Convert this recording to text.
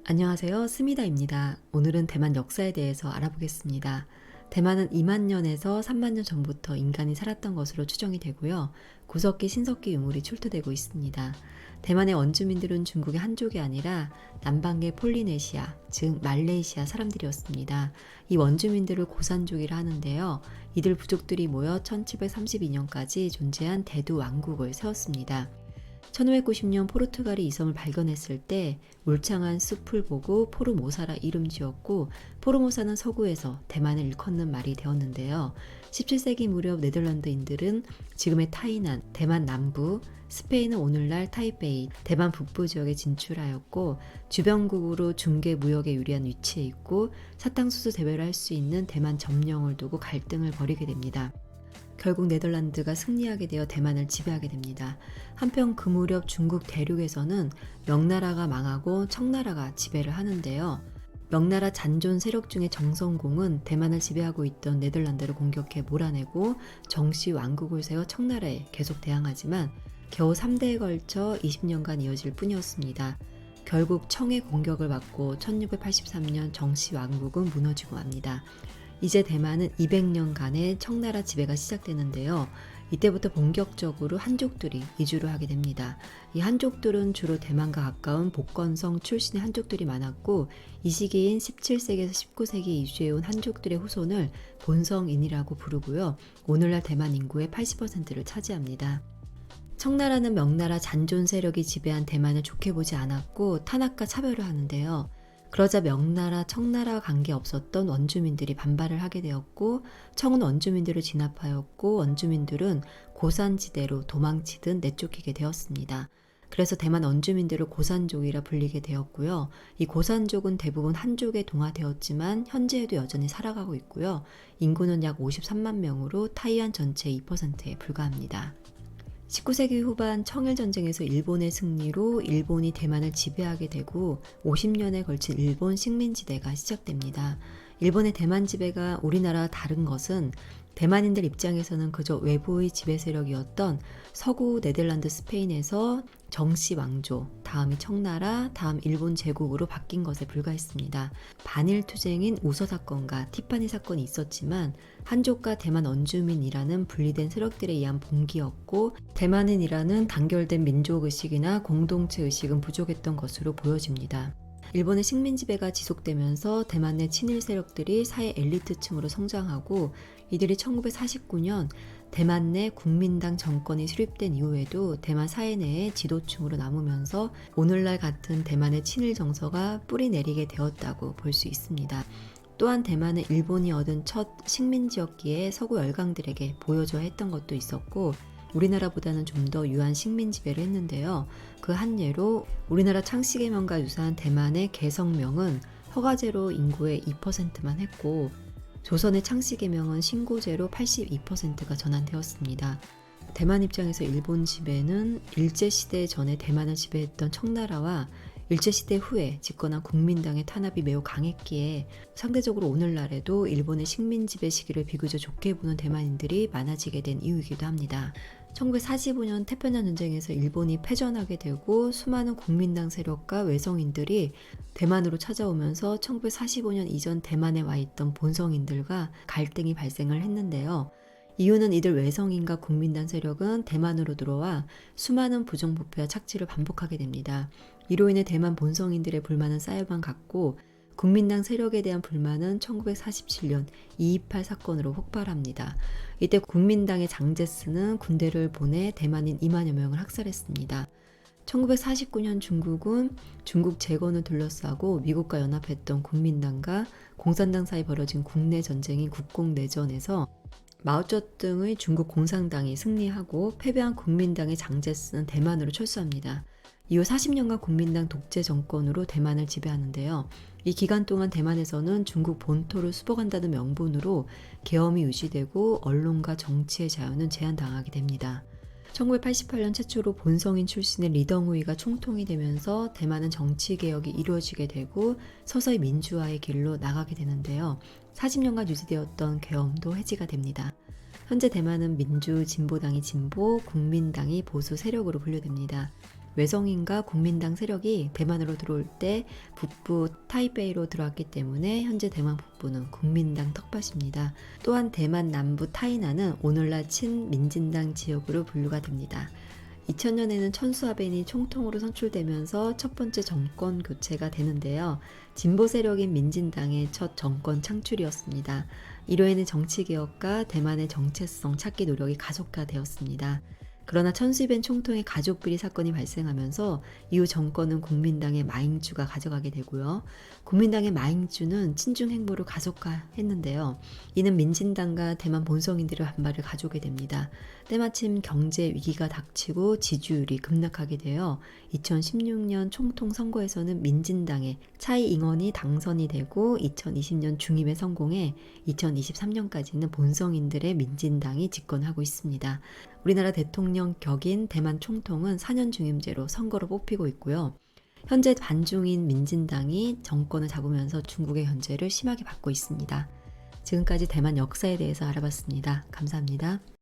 안녕하세요. 스미다입니다. 오늘은 대만 역사에 대해서 알아보겠습니다. 대만은 2만 년에서 3만 년 전부터 인간이 살았던 것으로 추정이 되고요. 구석기, 신석기 유물이 출토되고 있습니다. 대만의 원주민들은 중국의 한족이 아니라 남방의 폴리네시아, 즉 말레이시아 사람들이었습니다. 이 원주민들을 고산족이라 하는데요. 이들 부족들이 모여 1732년까지 존재한 대두 왕국을 세웠습니다. 1590년 포르투갈이 이 섬을 발견했을 때 울창한 숲을 보고 포르모사라 이름 지었고, 포르모사는 서구에서 대만을 일컫는 말이 되었는데요. 17세기 무렵 네덜란드인들은 지금의 타이난, 대만 남부, 스페인은 오늘날 타이베이, 대만 북부 지역에 진출하였고, 주변국으로 중개 무역에 유리한 위치에 있고, 사탕수수 대회를 할 수 있는 대만 점령을 두고 갈등을 벌이게 됩니다. 결국 네덜란드가 승리하게 되어 대만을 지배하게 됩니다. 한편 그 무렵 중국 대륙에서는 명나라가 망하고 청나라가 지배를 하는데요. 명나라 잔존 세력 중에 정성공은 대만을 지배하고 있던 네덜란드를 공격해 몰아내고 정씨 왕국을 세워 청나라에 계속 대항하지만 겨우 3대에 걸쳐 20년간 이어질 뿐이었습니다. 결국 청의 공격을 받고 1683년 정씨 왕국은 무너지고 맙니다. 이제 대만은 200년간의 청나라 지배가 시작되는데요. 이때부터 본격적으로 한족들이 이주를 하게 됩니다. 이 한족들은 주로 대만과 가까운 복건성 출신의 한족들이 많았고, 이 시기인 17세기에서 19세기 이주해온 한족들의 후손을 본성인이라고 부르고요. 오늘날 대만 인구의 80%를 차지합니다. 청나라는 명나라 잔존 세력이 지배한 대만을 좋게 보지 않았고 탄압과 차별을 하는데요. 그러자 명나라, 청나라와 관계없었던 원주민들이 반발을 하게 되었고, 청은 원주민들을 진압하였고 원주민들은 고산지대로 도망치듯 내쫓기게 되었습니다. 그래서 대만 원주민들을 고산족이라 불리게 되었고요. 이 고산족은 대부분 한족에 동화되었지만 현재에도 여전히 살아가고 있고요. 인구는 약 53만 명으로 타이완 전체의 2%에 불과합니다. 19세기 후반 청일전쟁에서 일본의 승리로 일본이 대만을 지배하게 되고 50년에 걸친 일본 식민지대가 시작됩니다. 일본의 대만 지배가 우리나라와 다른 것은 대만인들 입장에서는 그저 외부의 지배 세력이었던 서구 네덜란드 스페인에서 정씨 왕조, 다음이 청나라, 다음 일본 제국으로 바뀐 것에 불과했습니다. 반일 투쟁인 우서 사건과 티파니 사건이 있었지만 한족과 대만 원주민이라는 분리된 세력들에 의한 봉기였고, 대만인이라는 단결된 민족의식이나 공동체 의식은 부족했던 것으로 보여집니다. 일본의 식민지배가 지속되면서 대만 내 친일 세력들이 사회 엘리트층으로 성장하고, 이들이 1949년 대만 내 국민당 정권이 수립된 이후에도 대만 사회 내의 지도층으로 남으면서 오늘날 같은 대만의 친일 정서가 뿌리 내리게 되었다고 볼 수 있습니다. 또한 대만은 일본이 얻은 첫 식민지였기에 서구 열강들에게 보여줘야 했던 것도 있었고, 우리나라보다는 좀 더 유한 식민 지배를 했는데요. 그 한 예로 우리나라 창씨개명과 유사한 대만의 개성명은 허가제로 인구의 2%만 했고, 조선의 창씨개명은 신고제로 82%가 전환되었습니다. 대만 입장에서 일본 지배는 일제시대 전에 대만을 지배했던 청나라와 일제시대 후에 집권한 국민당의 탄압이 매우 강했기에 상대적으로 오늘날에도 일본의 식민지배 시기를 비교적 좋게 보는 대만인들이 많아지게 된 이유이기도 합니다. 1945년 태평양 전쟁에서 일본이 패전하게 되고 수많은 국민당 세력과 외성인들이 대만으로 찾아오면서 1945년 이전 대만에 와 있던 본성인들과 갈등이 발생을 했는데요. 이유는 이들 외성인과 국민당 세력은 대만으로 들어와 수많은 부정부패와 착취를 반복하게 됩니다. 이로 인해 대만 본성인들의 불만은 쌓여만 갔고, 국민당 세력에 대한 불만은 1947년 228 사건으로 폭발합니다. 이때 국민당의 장제스는 군대를 보내 대만인 2만여 명을 학살했습니다. 1949년 중국은 중국 재건을 둘러싸고 미국과 연합했던 국민당과 공산당 사이 벌어진 국내 전쟁인 국공내전에서 마오쩌둥의 중국 공산당이 승리하고 패배한 국민당의 장제스는 대만으로 철수합니다. 이후 40년간 국민당 독재 정권으로 대만을 지배하는데요. 이 기간 동안 대만에서는 중국 본토를 수복한다는 명분으로 계엄이 유지되고 언론과 정치의 자유는 제한당하게 됩니다. 1988년 최초로 본성인 출신의 리덩우이가 총통이 되면서 대만은 정치개혁이 이루어지게 되고 서서히 민주화의 길로 나가게 되는데요. 40년간 유지되었던 계엄도 해지가 됩니다. 현재 대만은 민주 진보당이 진보, 국민당이 보수 세력으로 분류됩니다. 외성인과 국민당 세력이 대만으로 들어올 때 북부 타이베이로 들어왔기 때문에 현재 대만 북부는 국민당 텃밭입니다. 또한 대만 남부 타이난은 오늘날 친민진당 지역으로 분류가 됩니다. 2000년에는 천수아벤이 총통으로 선출되면서 첫 번째 정권 교체가 되는데요. 진보 세력인 민진당의 첫 정권 창출이었습니다. 이로 인해 정치개혁과 대만의 정체성 찾기 노력이 가속화되었습니다. 그러나 천수이벤 총통의 가족 비리 사건이 발생하면서 이후 정권은 국민당의 마잉주가 가져가게 되고요. 국민당의 마잉주는 친중 행보를 가속화했는데요. 이는 민진당과 대만 본성인들의 반발을 가져오게 됩니다. 때마침 경제 위기가 닥치고 지지율이 급락하게 되어 2016년 총통 선거에서는 민진당의 차이 잉원이 당선이 되고 2020년 중임에 성공해 2023년까지는 본성인들의 민진당이 집권하고 있습니다. 우리나라 대통령 격인 대만 총통은 4년 중임제로 선거로 뽑히고 있고요. 현재 반중인 민진당이 정권을 잡으면서 중국의 견제를 심하게 받고 있습니다. 지금까지 대만 역사에 대해서 알아봤습니다. 감사합니다.